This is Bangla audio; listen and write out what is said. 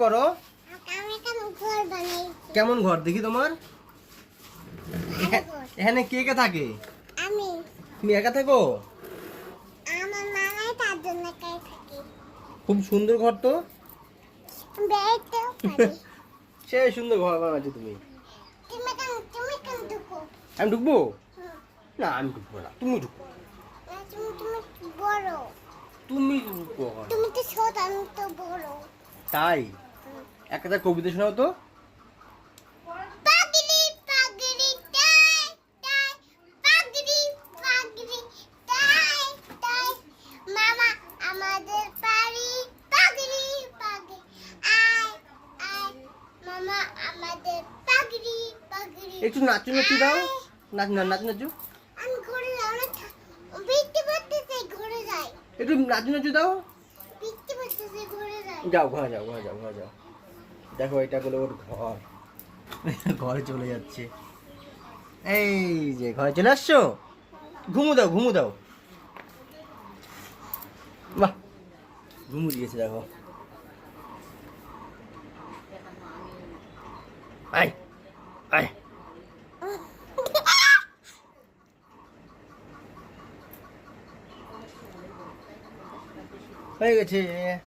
করো? আমি কেন ঘর বানাইছি? কেমন ঘর দেখি তোমার? ঘর। এখানে কে কে থাকে? আমি তুমি একা থাকো? আমার মামাই তার জন্য একাই থাকি। খুব সুন্দর ঘর তো। বেড়াইতেও পারি। সে সুন্দর ঘর বানাচ্ছো তুমি। তুমি কেন ঢুকো? আমি ঢুকবো? হুম। না আমি ঢুকবো না, তুমি ঢুকো। না, তুমি বড়। তুমি ঢুকবো। তুমি তো ছোট, আমি তো বড়। তাই? হুম। একটা কবিতা শোনাও তো। পাগড়ি পাগড়ি টাই টাই, পাগড়ি পাগড়ি টাই টাই, মামা আমাদের বাড়ি পাগড়ি পাগড়ি, আয় আয় মামা আমাদের পাগড়ি পাগড়ি। একটু নাচু নাচু দাও, নাচু নাচু। আমি ঘুরে যাও না, বৃষ্টি পড়তেছে ঘুরে যাই। একটু নাচু নাচু দাও। বৃষ্টি পড়তেছে ঘুরে যাই। যাও ঘরে যাও, ঘরে যাও। দেখো এটা হলো ওর ঘর। ঘরে চলে যাচ্ছে। এই যে ঘরে চলে আসছো। ঘুমু দাও। বাহ, ঘুমু দিয়েছে দেখো। আয় আয়। হয়ে গেছে।